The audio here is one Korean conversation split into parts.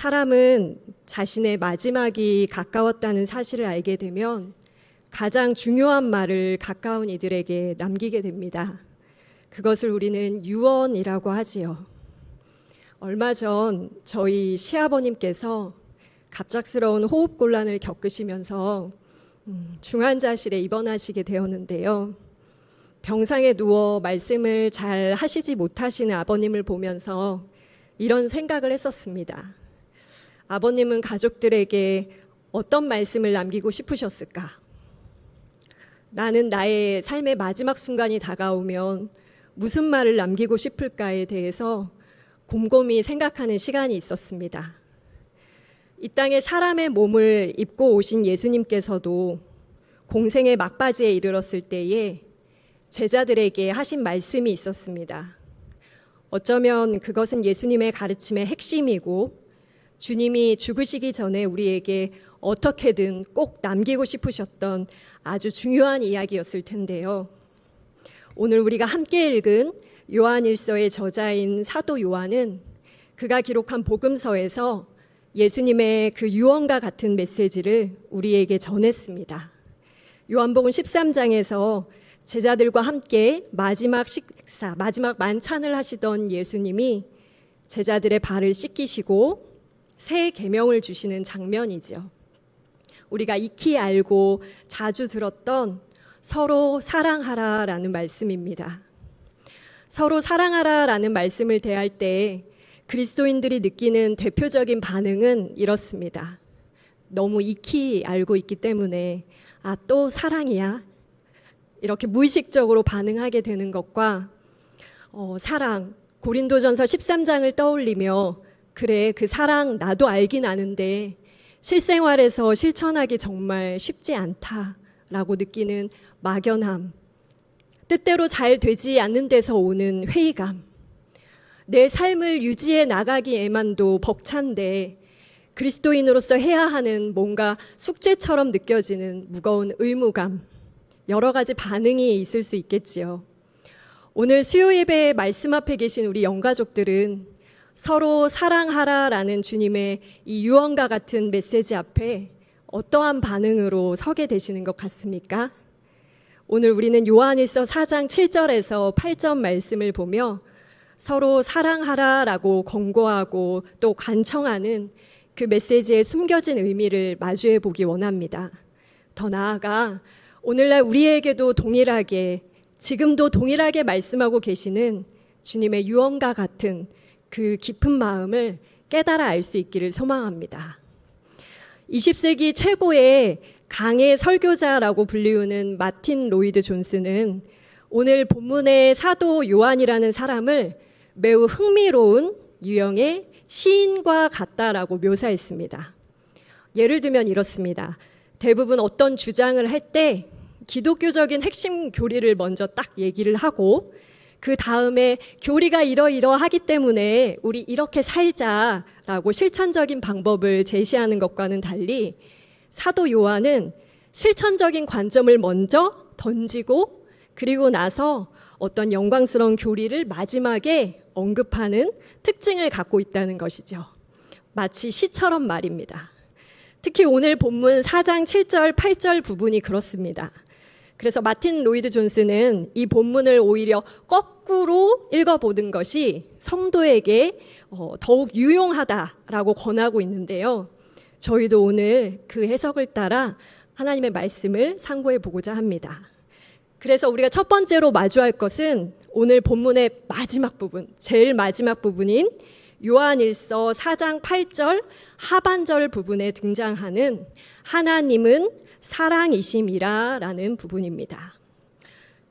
사람은 자신의 마지막이 가까웠다는 사실을 알게 되면 가장 중요한 말을 가까운 이들에게 남기게 됩니다. 그것을 우리는 유언이라고 하지요. 얼마 전 저희 시아버님께서 갑작스러운 호흡곤란을 겪으시면서 중환자실에 입원하시게 되었는데요. 병상에 누워 말씀을 잘 하시지 못하시는 아버님을 보면서 이런 생각을 했었습니다. 아버님은 가족들에게 어떤 말씀을 남기고 싶으셨을까? 나는 나의 삶의 마지막 순간이 다가오면 무슨 말을 남기고 싶을까에 대해서 곰곰이 생각하는 시간이 있었습니다. 이 땅에 사람의 몸을 입고 오신 예수님께서도 공생의 막바지에 이르렀을 때에 제자들에게 하신 말씀이 있었습니다. 어쩌면 그것은 예수님의 가르침의 핵심이고 주님이 죽으시기 전에 우리에게 어떻게든 꼭 남기고 싶으셨던 아주 중요한 이야기였을 텐데요. 오늘 우리가 함께 읽은 요한일서의 저자인 사도 요한은 그가 기록한 복음서에서 예수님의 그 유언과 같은 메시지를 우리에게 전했습니다. 요한복음 13장에서 제자들과 함께 마지막 식사, 마지막 만찬을 하시던 예수님이 제자들의 발을 씻기시고 새 계명을 주시는 장면이죠. 우리가 익히 알고 자주 들었던 서로 사랑하라라는 말씀입니다. 서로 사랑하라라는 말씀을 대할 때 그리스도인들이 느끼는 대표적인 반응은 이렇습니다. 너무 익히 알고 있기 때문에 또 사랑이야? 이렇게 무의식적으로 반응하게 되는 것과 사랑, 고린도전서 13장을 떠올리며 그래, 그 사랑 나도 알긴 아는데 실생활에서 실천하기 정말 쉽지 않다라고 느끼는 막연함, 뜻대로 잘 되지 않는 데서 오는 회의감, 내 삶을 유지해 나가기에만도 벅찬데 그리스도인으로서 해야 하는 뭔가 숙제처럼 느껴지는 무거운 의무감, 여러 가지 반응이 있을 수 있겠지요. 오늘 수요 예배의 말씀 앞에 계신 우리 영가족들은 서로 사랑하라라는 주님의 이 유언과 같은 메시지 앞에 어떠한 반응으로 서게 되시는 것 같습니까? 오늘 우리는 요한일서 4장 7절에서 8절 말씀을 보며 서로 사랑하라라고 권고하고 또 간청하는 그 메시지의 숨겨진 의미를 마주해 보기 원합니다. 더 나아가 오늘날 우리에게도 동일하게, 지금도 동일하게 말씀하고 계시는 주님의 유언과 같은 그 깊은 마음을 깨달아 알 수 있기를 소망합니다. 20세기 최고의 강의 설교자라고 불리우는 마틴 로이드 존스는 오늘 본문의 사도 요한이라는 사람을 매우 흥미로운 유형의 시인과 같다라고 묘사했습니다. 예를 들면 이렇습니다. 대부분 어떤 주장을 할 때 기독교적인 핵심 교리를 먼저 딱 얘기를 하고 그 다음에 교리가 이러이러하기 때문에 우리 이렇게 살자라고 실천적인 방법을 제시하는 것과는 달리 사도 요한은 실천적인 관점을 먼저 던지고 그리고 나서 어떤 영광스러운 교리를 마지막에 언급하는 특징을 갖고 있다는 것이죠. 마치 시처럼 말입니다. 특히 오늘 본문 4장 7절, 8절 부분이 그렇습니다. 그래서 마틴 로이드 존스는 이 본문을 오히려 거꾸로 읽어보는 것이 성도에게 더욱 유용하다라고 권하고 있는데요. 저희도 오늘 그 해석을 따라 하나님의 말씀을 상고해 보고자 합니다. 그래서 우리가 첫 번째로 마주할 것은 오늘 본문의 마지막 부분, 제일 마지막 부분인 요한일서 4장 8절 하반절 부분에 등장하는 하나님은 사랑이심이라라는 부분입니다.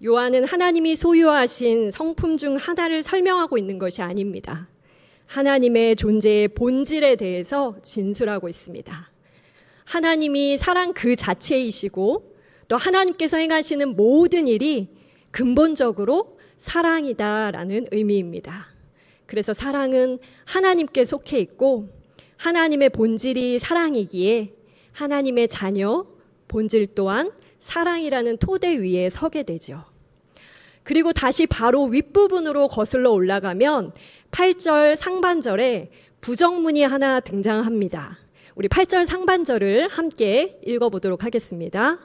요한은 하나님이 소유하신 성품 중 하나를 설명하고 있는 것이 아닙니다. 하나님의 존재의 본질에 대해서 진술하고 있습니다. 하나님이 사랑 그 자체이시고 또 하나님께서 행하시는 모든 일이 근본적으로 사랑이다라는 의미입니다. 그래서 사랑은 하나님께 속해 있고 하나님의 본질이 사랑이기에 하나님의 자녀, 본질 또한 사랑이라는 토대 위에 서게 되죠. 그리고 다시 바로 윗부분으로 거슬러 올라가면 8절 상반절에 부정문이 하나 등장합니다. 우리 8절 상반절을 함께 읽어보도록 하겠습니다.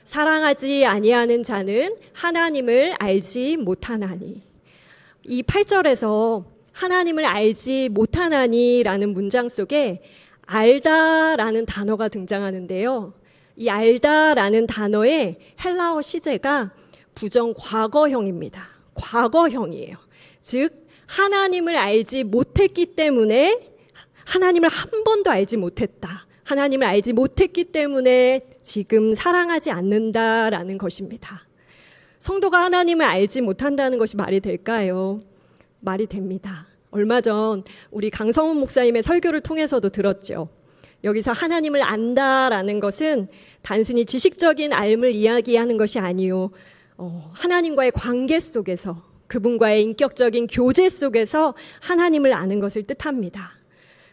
사랑하지 아니하는 자는 하나님을 알지 못하나니. 이 8절에서 하나님을 알지 못하나니라는 문장 속에 알다라는 단어가 등장하는데요. 이 알다라는 단어의 헬라어 시제가 부정 과거형입니다. 과거형이에요. 즉 하나님을 알지 못했기 때문에 하나님을 한 번도 알지 못했다. 하나님을 알지 못했기 때문에 지금 사랑하지 않는다라는 것입니다. 성도가 하나님을 알지 못한다는 것이 말이 될까요? 말이 됩니다. 얼마 전 우리 강성훈 목사님의 설교를 통해서도 들었죠. 여기서 하나님을 안다라는 것은 단순히 지식적인 알을 이야기하는 것이 아니요. 하나님과의 관계 속에서 그분과의 인격적인 교제 속에서 하나님을 아는 것을 뜻합니다.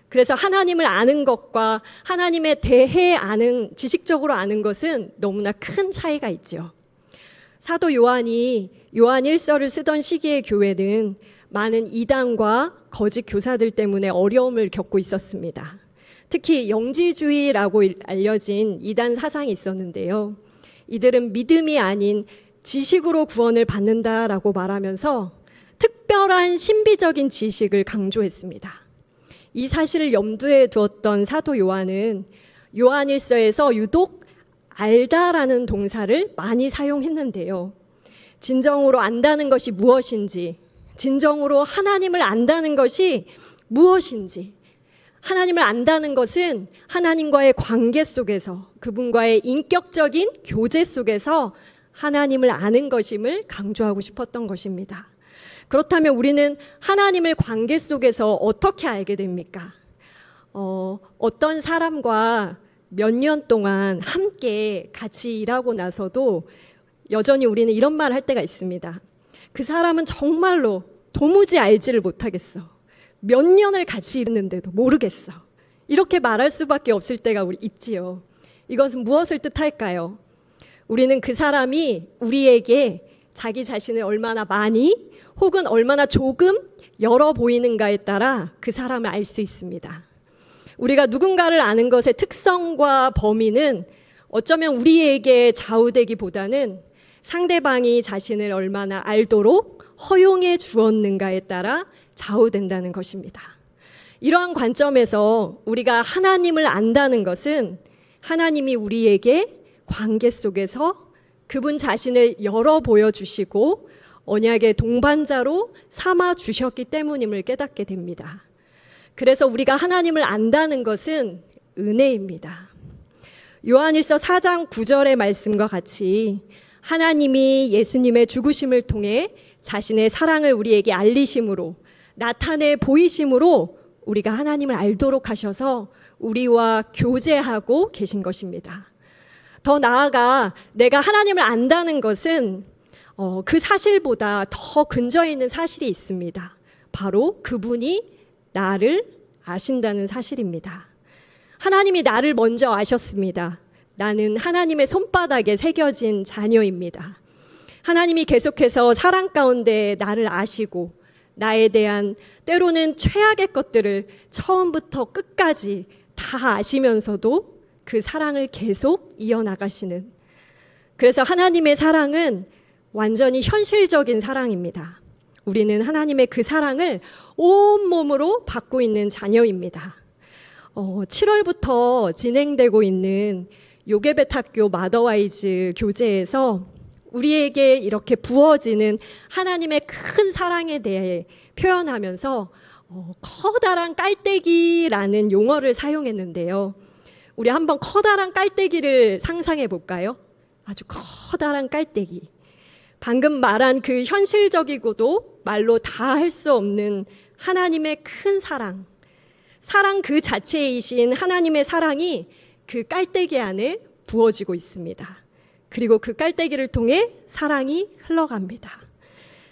그래서 하나님을 아는 것과 하나님에 대해 아는, 지식적으로 아는 것은 너무나 큰 차이가 있죠. 사도 요한이 요한 1서를 쓰던 시기의 교회는 많은 이단과 거짓 교사들 때문에 어려움을 겪고 있었습니다. 특히 영지주의라고 알려진 이단 사상이 있었는데요. 이들은 믿음이 아닌 지식으로 구원을 받는다라고 말하면서 특별한 신비적인 지식을 강조했습니다. 이 사실을 염두에 두었던 사도 요한은 요한 1서에서 유독 알다라는 동사를 많이 사용했는데요. 진정으로 안다는 것이 무엇인지, 진정으로 하나님을 안다는 것이 무엇인지, 하나님을 안다는 것은 하나님과의 관계 속에서 그분과의 인격적인 교제 속에서 하나님을 아는 것임을 강조하고 싶었던 것입니다. 그렇다면 우리는 하나님을 관계 속에서 어떻게 알게 됩니까? 어떤 사람과 몇 년 동안 함께 같이 일하고 나서도 여전히 우리는 이런 말을 할 때가 있습니다. 그 사람은 정말로 도무지 알지를 못하겠어. 몇 년을 같이 있는데도 모르겠어. 이렇게 말할 수밖에 없을 때가 있지요. 이것은 무엇을 뜻할까요? 우리는 그 사람이 우리에게 자기 자신을 얼마나 많이 혹은 얼마나 조금 열어 보이는가에 따라 그 사람을 알 수 있습니다. 우리가 누군가를 아는 것의 특성과 범위는 어쩌면 우리에게 좌우되기보다는 상대방이 자신을 얼마나 알도록 허용해 주었는가에 따라 좌우된다는 것입니다. 이러한 관점에서 우리가 하나님을 안다는 것은 하나님이 우리에게 관계 속에서 그분 자신을 열어 보여주시고 언약의 동반자로 삼아 주셨기 때문임을 깨닫게 됩니다. 그래서 우리가 하나님을 안다는 것은 은혜입니다. 요한일서 4장 9절의 말씀과 같이 하나님이 예수님의 죽으심을 통해 자신의 사랑을 우리에게 알리심으로 나타내 보이심으로 우리가 하나님을 알도록 하셔서 우리와 교제하고 계신 것입니다. 더 나아가 내가 하나님을 안다는 것은 그 사실보다 더 근저에 있는 사실이 있습니다. 바로 그분이 나를 아신다는 사실입니다. 하나님이 나를 먼저 아셨습니다. 나는 하나님의 손바닥에 새겨진 자녀입니다. 하나님이 계속해서 사랑 가운데 나를 아시고 나에 대한 때로는 최악의 것들을 처음부터 끝까지 다 아시면서도 그 사랑을 계속 이어나가시는, 그래서 하나님의 사랑은 완전히 현실적인 사랑입니다. 우리는 하나님의 그 사랑을 온몸으로 받고 있는 자녀입니다. 7월부터 진행되고 있는 요게벳학교 마더와이즈 교제에서 우리에게 이렇게 부어지는 하나님의 큰 사랑에 대해 표현하면서 커다란 깔때기라는 용어를 사용했는데요. 우리 한번 커다란 깔때기를 상상해 볼까요? 아주 커다란 깔때기. 방금 말한 그 현실적이고도 말로 다 할 수 없는 하나님의 큰 사랑, 사랑 그 자체이신 하나님의 사랑이 그 깔때기 안에 부어지고 있습니다. 그리고 그 깔때기를 통해 사랑이 흘러갑니다.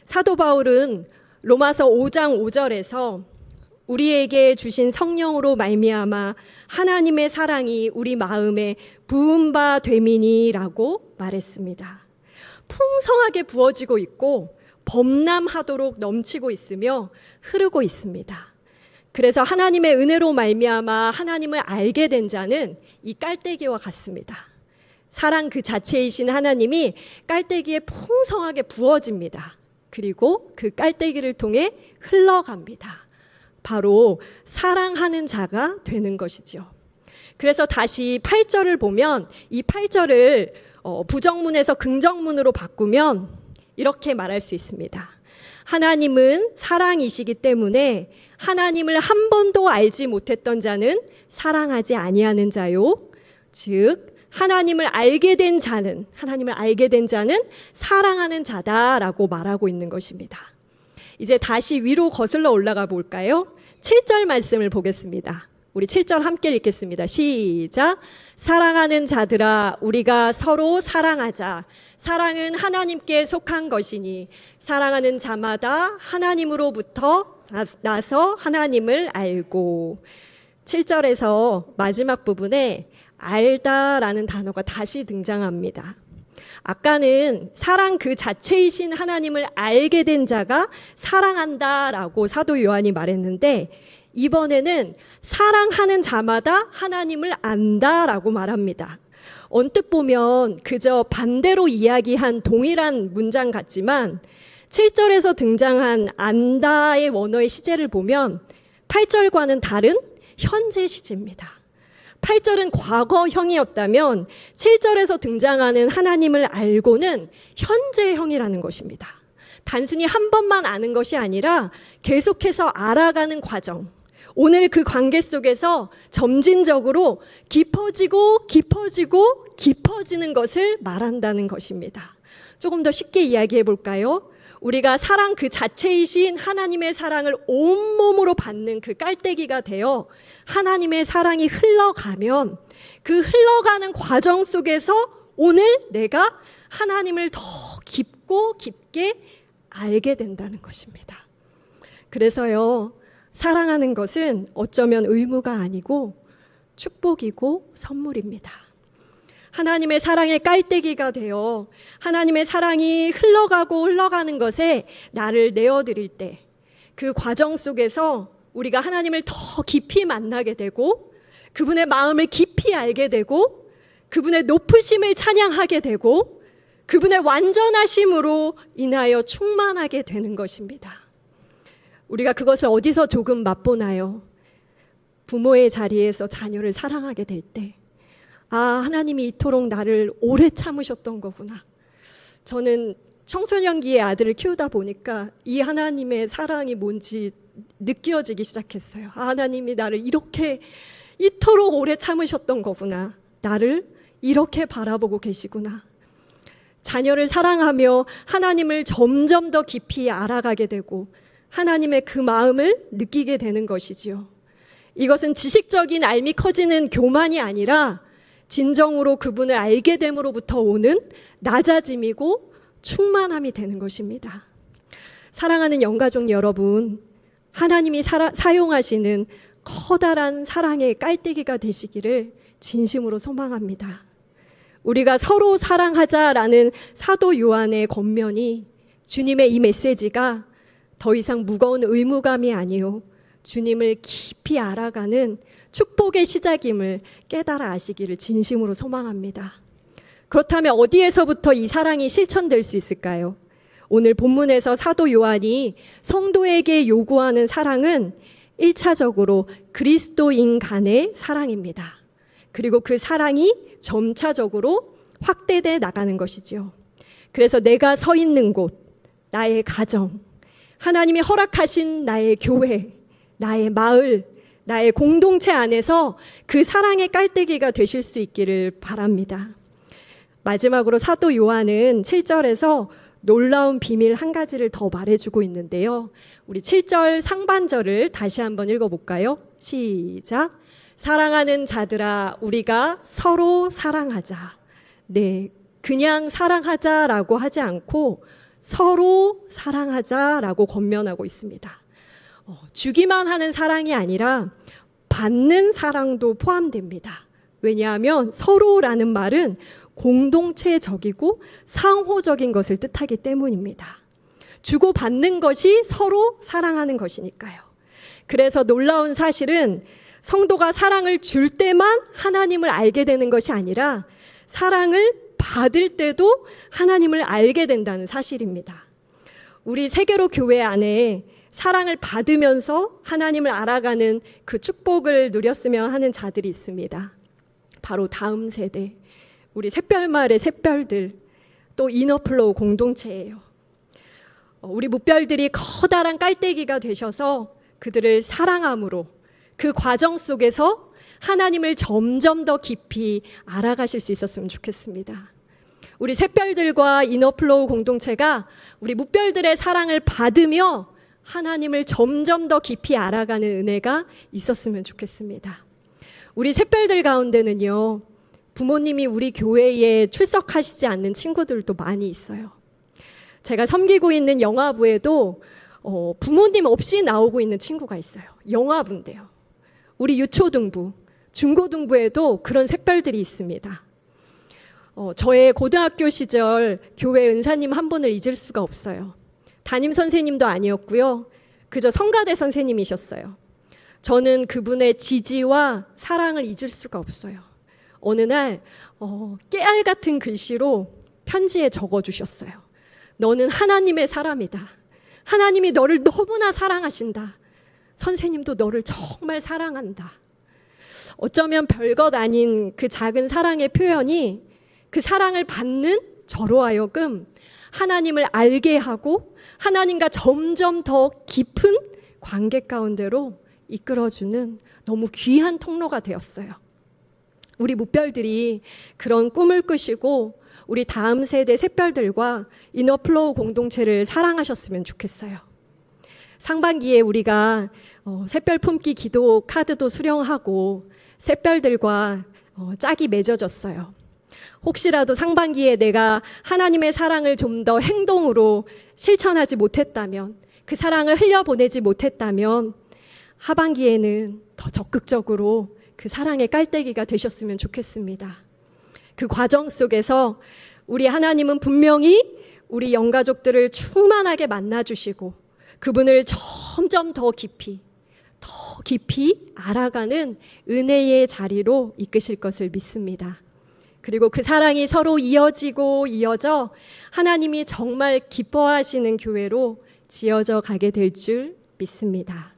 사도 바울은 로마서 5장 5절에서 우리에게 주신 성령으로 말미암아 하나님의 사랑이 우리 마음에 부은 바 됨이니라고 말했습니다. 풍성하게 부어지고 있고 범람하도록 넘치고 있으며 흐르고 있습니다. 그래서 하나님의 은혜로 말미암아 하나님을 알게 된 자는 이 깔때기와 같습니다. 사랑 그 자체이신 하나님이 깔때기에 풍성하게 부어집니다. 그리고 그 깔때기를 통해 흘러갑니다. 바로 사랑하는 자가 되는 것이죠. 그래서 다시 8절을 보면 이 8절을 부정문에서 긍정문으로 바꾸면 이렇게 말할 수 있습니다. 하나님은 사랑이시기 때문에 하나님을 한 번도 알지 못했던 자는 사랑하지 아니하는 자요. 즉 하나님을 알게 된 자는 사랑하는 자다라고 말하고 있는 것입니다. 이제 다시 위로 거슬러 올라가 볼까요? 7절 말씀을 보겠습니다. 우리 7절 함께 읽겠습니다. 시작. 사랑하는 자들아 우리가 서로 사랑하자. 사랑은 하나님께 속한 것이니 사랑하는 자마다 하나님으로부터 나서 하나님을 알고. 7절에서 마지막 부분에 알다라는 단어가 다시 등장합니다. 아까는 사랑 그 자체이신 하나님을 알게 된 자가 사랑한다라고 사도 요한이 말했는데 이번에는 사랑하는 자마다 하나님을 안다라고 말합니다. 언뜻 보면 그저 반대로 이야기한 동일한 문장 같지만 7절에서 등장한 안다의 원어의 시제를 보면 8절과는 다른 현재 시제입니다. 8절은 과거형이었다면 7절에서 등장하는 하나님을 알고는 현재형이라는 것입니다. 단순히 한 번만 아는 것이 아니라 계속해서 알아가는 과정. 오늘 그 관계 속에서 점진적으로 깊어지고 깊어지는 것을 말한다는 것입니다. 조금 더 쉽게 이야기해 볼까요? 우리가 사랑 그 자체이신 하나님의 사랑을 온몸으로 받는 그 깔때기가 되어 하나님의 사랑이 흘러가면 그 흘러가는 과정 속에서 오늘 내가 하나님을 더 깊고 깊게 알게 된다는 것입니다. 그래서요, 사랑하는 것은 어쩌면 의무가 아니고 축복이고 선물입니다. 하나님의 사랑의 깔때기가 되어 하나님의 사랑이 흘러가는 것에 나를 내어드릴 때 그 과정 속에서 우리가 하나님을 더 깊이 만나게 되고 그분의 마음을 깊이 알게 되고 그분의 높으심을 찬양하게 되고 그분의 완전하심으로 인하여 충만하게 되는 것입니다. 우리가 그것을 어디서 조금 맛보나요? 부모의 자리에서 자녀를 사랑하게 될 때 하나님이 이토록 나를 오래 참으셨던 거구나. 저는 청소년기의 아들을 키우다 보니까 이 하나님의 사랑이 뭔지 느껴지기 시작했어요. 하나님이 나를 이토록 오래 참으셨던 거구나. 나를 이렇게 바라보고 계시구나. 자녀를 사랑하며 하나님을 점점 더 깊이 알아가게 되고 하나님의 그 마음을 느끼게 되는 것이지요. 이것은 지식적인 알미 커지는 교만이 아니라 진정으로 그분을 알게 됨으로부터 오는 낮아짐이고 충만함이 되는 것입니다. 사랑하는 영가족 여러분, 하나님이 사용하시는 커다란 사랑의 깔때기가 되시기를 진심으로 소망합니다. 우리가 서로 사랑하자라는 사도 요한의 권면이 주님의 이 메시지가 더 이상 무거운 의무감이 아니요 주님을 깊이 알아가는 축복의 시작임을 깨달아 아시기를 진심으로 소망합니다. 그렇다면 어디에서부터 이 사랑이 실천될 수 있을까요? 오늘 본문에서 사도 요한이 성도에게 요구하는 사랑은 1차적으로 그리스도인 간의 사랑입니다. 그리고 그 사랑이 점차적으로 확대돼 나가는 것이지요. 그래서 내가 서 있는 곳, 나의 가정, 하나님이 허락하신 나의 교회, 나의 마을, 나의 공동체 안에서 그 사랑의 깔때기가 되실 수 있기를 바랍니다. 마지막으로 사도 요한은 7절에서 놀라운 비밀 한 가지를 더 말해주고 있는데요. 우리 7절 상반절을 다시 한번 읽어볼까요? 시작. 사랑하는 자들아 우리가 서로 사랑하자. 네, 그냥 사랑하자라고 하지 않고 서로 사랑하자라고 권면하고 있습니다. 주기만 하는 사랑이 아니라 받는 사랑도 포함됩니다. 왜냐하면 서로라는 말은 공동체적이고 상호적인 것을 뜻하기 때문입니다. 주고받는 것이 서로 사랑하는 것이니까요. 그래서 놀라운 사실은 성도가 사랑을 줄 때만 하나님을 알게 되는 것이 아니라 사랑을 받을 때도 하나님을 알게 된다는 사실입니다. 우리 세계로 교회 안에 사랑을 받으면서 하나님을 알아가는 그 축복을 누렸으면 하는 자들이 있습니다. 바로 다음 세대, 우리 샛별마을의 샛별들, 또 이너플로우 공동체예요. 우리 묵별들이 커다란 깔때기가 되셔서 그들을 사랑함으로 그 과정 속에서 하나님을 점점 더 깊이 알아가실 수 있었으면 좋겠습니다. 우리 샛별들과 이너플로우 공동체가 우리 묵별들의 사랑을 받으며 하나님을 점점 더 깊이 알아가는 은혜가 있었으면 좋겠습니다. 우리 샛별들 가운데는요, 부모님이 우리 교회에 출석하시지 않는 친구들도 많이 있어요. 제가 섬기고 있는 영화부에도 부모님 없이 나오고 있는 친구가 있어요. 영화부인데요. 우리 유초등부, 중고등부에도 그런 샛별들이 있습니다. 저의 고등학교 시절 교회 은사님 한 분을 잊을 수가 없어요. 담임 선생님도 아니었고요. 그저 성가대 선생님이셨어요. 저는 그분의 지지와 사랑을 잊을 수가 없어요. 어느 날 깨알 같은 글씨로 편지에 적어주셨어요. 너는 하나님의 사람이다. 하나님이 너를 너무나 사랑하신다. 선생님도 너를 정말 사랑한다. 어쩌면 별것 아닌 그 작은 사랑의 표현이 그 사랑을 받는 저로 하여금 하나님을 알게 하고 하나님과 점점 더 깊은 관계 가운데로 이끌어주는 너무 귀한 통로가 되었어요. 우리 묵별들이 그런 꿈을 꾸시고 우리 다음 세대 샛별들과 이너플로우 공동체를 사랑하셨으면 좋겠어요. 상반기에 우리가 샛별 품기 기도 카드도 수령하고 샛별들과 짝이 맺어졌어요. 혹시라도 상반기에 내가 하나님의 사랑을 좀 더 행동으로 실천하지 못했다면, 그 사랑을 흘려보내지 못했다면 하반기에는 더 적극적으로 그 사랑의 깔때기가 되셨으면 좋겠습니다. 그 과정 속에서 우리 하나님은 분명히 우리 영가족들을 충만하게 만나주시고 그분을 점점 더 깊이 알아가는 은혜의 자리로 이끄실 것을 믿습니다. 그리고 그 사랑이 서로 이어져 하나님이 정말 기뻐하시는 교회로 지어져 가게 될 줄 믿습니다.